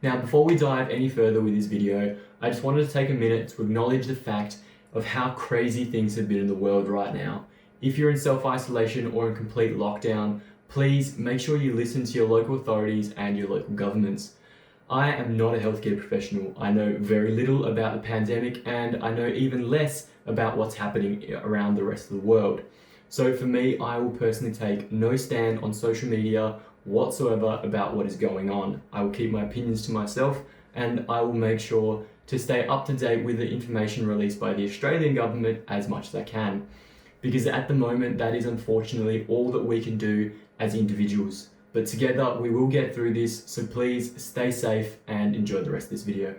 Now, before we dive any further with this video, I just wanted to take a minute to acknowledge the fact of how crazy things have been in the world right now. If you're in self-isolation or in complete lockdown, please make sure you listen to your local authorities and your local governments. I am not a healthcare professional. I know very little about the pandemic, and I know even less about what's happening around the rest of the world. So for me, I will personally take no stand on social media whatsoever about what is going on. I will keep my opinions to myself, and I will make sure to stay up to date with the information released by the Australian government as much as I can. Because at the moment, that is unfortunately all that we can do as individuals. But together we will get through this, so please stay safe and enjoy the rest of this video.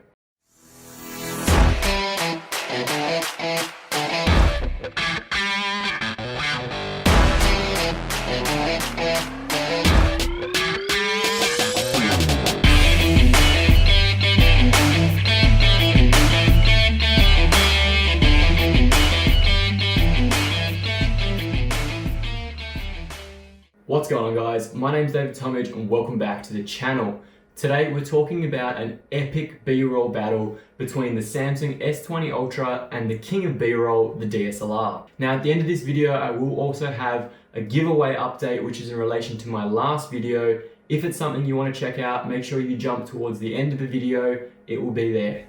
What's going on, guys? My name's Tomic and welcome back to the channel. Today we're talking about an epic B-roll battle between the Samsung S20 Ultra and the king of B-roll, the DSLR. Now at the end of this video I will also have a giveaway update which is in relation to my last video. If it's something you want to check out, make sure you jump towards the end of the video, it will be there.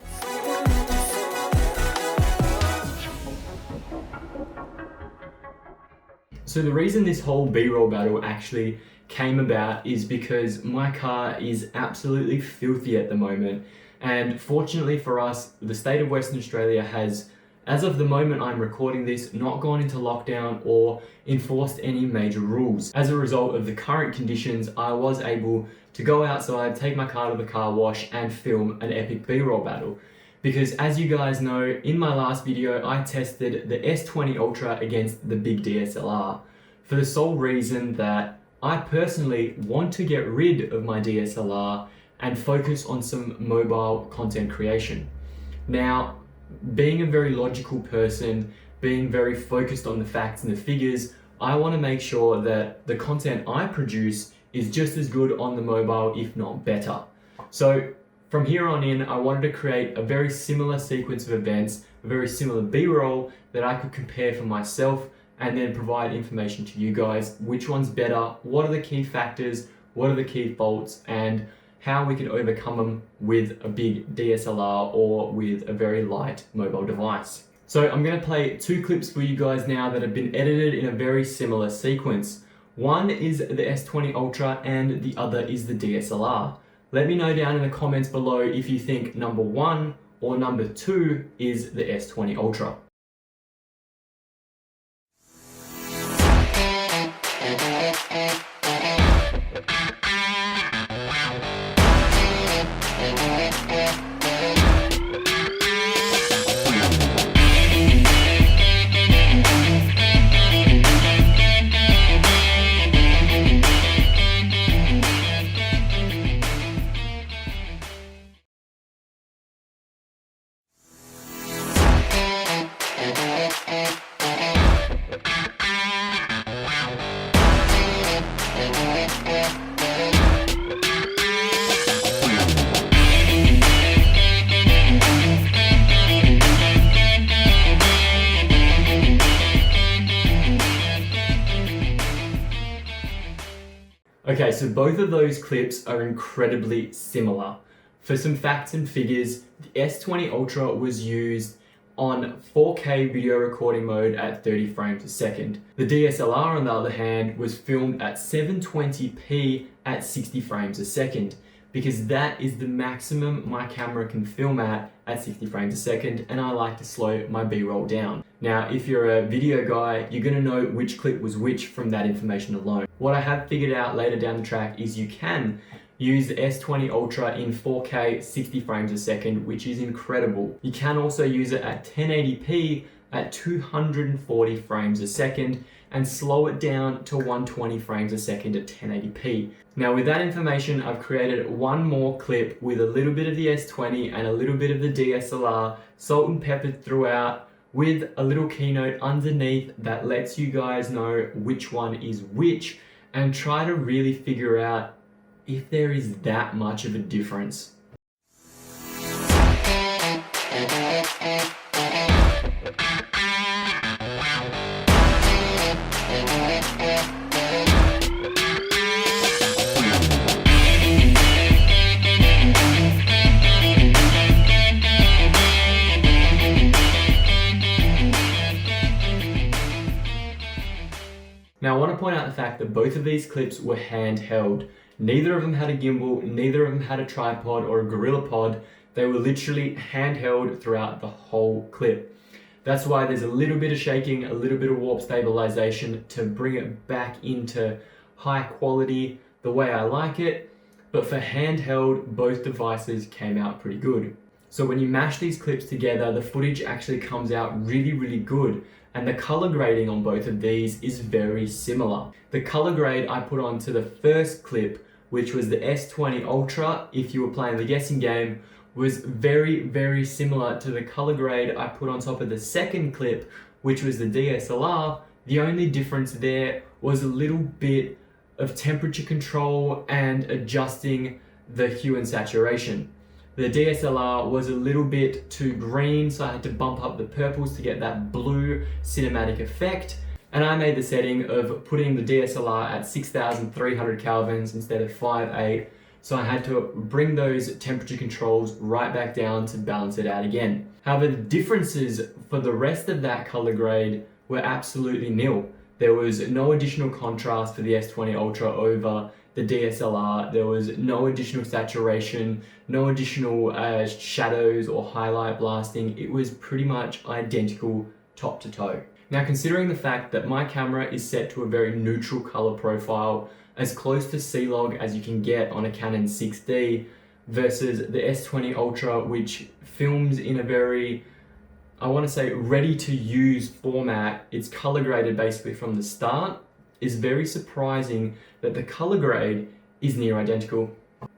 So the reason this whole B-roll battle actually came about is because my car is absolutely filthy at the moment, and fortunately for us, the state of Western Australia has, as of the moment I'm recording this, not gone into lockdown or enforced any major rules. As a result of the current conditions, I was able to go outside, take my car to the car wash and film an epic B-roll battle. Because as you guys know, in my last video, I tested the S20 Ultra against the big DSLR for the sole reason that I personally want to get rid of my DSLR and focus on some mobile content creation. Now, being a very logical person, being very focused on the facts and the figures, I want to make sure that the content I produce is just as good on the mobile, if not better. So from here on in, I wanted to create a very similar sequence of events, a very similar B-roll that I could compare for myself and then provide information to you guys. Which one's better? What are the key factors? What are the key faults? And how we can overcome them with a big DSLR or with a very light mobile device. So I'm going to play two clips for you guys now that have been edited in a very similar sequence. One is the S20 Ultra and the other is the DSLR. Let me know down in the comments below if you think number 1 or number 2 is the S20 Ultra. Okay, so both of those clips are incredibly similar. For some facts and figures, the S20 Ultra was used on 4K video recording mode at 30 frames a second. The DSLR, on the other hand, was filmed at 720p at 60 frames a second, because that is the maximum my camera can film at 60 frames a second, and I like to slow my B-roll down. Now, if you're a video guy, you're gonna know which clip was which from that information alone. What I have figured out later down the track is you can use the S20 Ultra in 4K 60 frames a second, which is incredible. You can also use it at 1080p at 240 frames a second and slow it down to 120 frames a second at 1080p. Now with that information, I've created one more clip with a little bit of the S20 and a little bit of the DSLR, salt and peppered throughout, with a little keynote underneath that lets you guys know which one is which and try to really figure out if there is that much of a difference. Now I want to point out the fact that both of these clips were handheld. Neither of them had a gimbal, neither of them had a tripod or a gorilla pod. They were literally handheld throughout the whole clip. That's why there's a little bit of shaking, a little bit of warp stabilization to bring it back into high quality the way I like it. But for handheld, both devices came out pretty good. So when you mash these clips together, the footage actually comes out really, really good. And the color grading on both of these is very similar. The color grade I put onto the first clip, which was the S20 Ultra, if you were playing the guessing game, was very, very similar to the color grade I put on top of the second clip, which was the DSLR. The only difference there was a little bit of temperature control and adjusting the hue and saturation. The DSLR was a little bit too green, so I had to bump up the purples to get that blue cinematic effect. And I made the setting of putting the DSLR at 6,300 kelvins instead of 5.8. So I had to bring those temperature controls right back down to balance it out again. However, the differences for the rest of that color grade were absolutely nil. There was no additional contrast for the S20 Ultra over the DSLR. There was no additional saturation, no additional shadows or highlight blasting. It was pretty much identical top to toe. Now, considering the fact that my camera is set to a very neutral color profile, as close to C-Log as you can get on a Canon 6D, versus the S20 Ultra, which films in a very, I want to say, ready to use format. It's color graded basically from the start. Is very surprising that the color grade is near identical.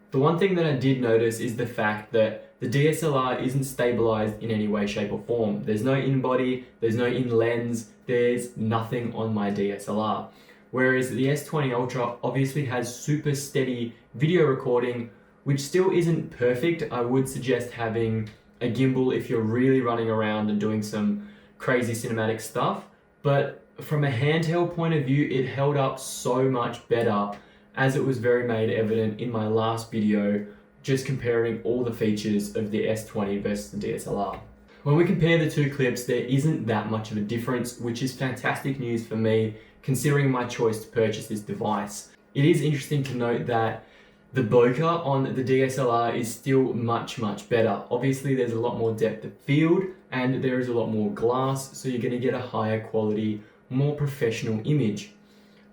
The one thing that I did notice is the fact that the DSLR isn't stabilized in any way, shape or form. There's no in-body, there's no in-lens, there's nothing on my DSLR. Whereas the S20 Ultra obviously has super steady video recording, which still isn't perfect. I would suggest having a gimbal if you're really running around and doing some crazy cinematic stuff. But from a handheld point of view, it held up so much better, as it was very made evident in my last video, just comparing all the features of the S20 versus the DSLR. When we compare the two clips, there isn't that much of a difference, which is fantastic news for me, considering my choice to purchase this device. It is interesting to note that the bokeh on the DSLR is still much, much better. Obviously, there's a lot more depth of field and there is a lot more glass, so you're going to get a higher quality, more professional image.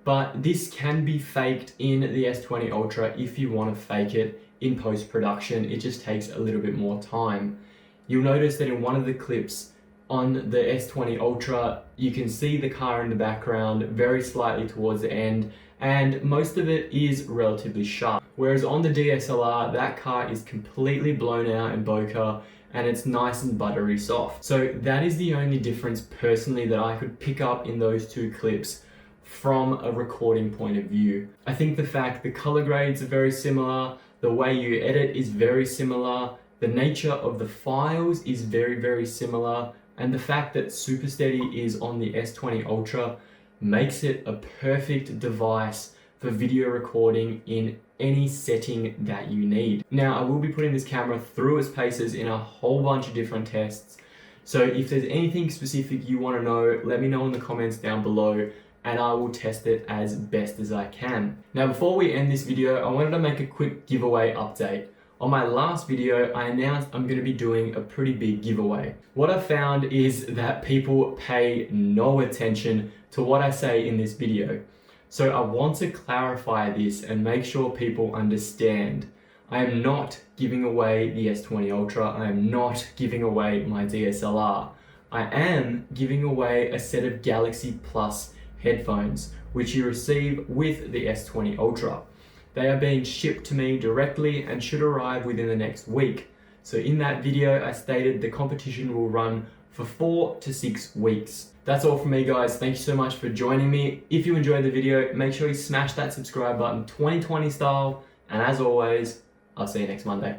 But this can be faked in the S20 Ultra if you want to fake it in post-production. It just takes a little bit more time. You'll notice that in one of the clips on the S20 Ultra, you can see the car in the background very slightly towards the end, and most of it is relatively sharp. Whereas on the DSLR, that car is completely blown out in bokeh and it's nice and buttery soft. So that is the only difference personally that I could pick up in those two clips from a recording point of view. I think the fact the color grades are very similar, the way you edit is very similar, the nature of the files is very, very similar, and the fact that Super Steady is on the S20 Ultra makes it a perfect device for video recording in any setting that you need. Now, I will be putting this camera through its paces in a whole bunch of different tests. So if there's anything specific you want to know, let me know in the comments down below and I will test it as best as I can. Now, before we end this video, I wanted to make a quick giveaway update. On my last video, I announced I'm going to be doing a pretty big giveaway. What I found is that people pay no attention to what I say in this video. So I want to clarify this and make sure people understand. I am not giving away the S20 Ultra. I am not giving away my DSLR. I am giving away a set of Galaxy Plus headphones, which you receive with the S20 Ultra. They are being shipped to me directly and should arrive within the next week. So in that video, I stated the competition will run for 4 to 6 weeks. That's all from me, guys. Thank you so much for joining me. If you enjoyed the video, make sure you smash that subscribe button 2020 style. And as always, I'll see you next Monday.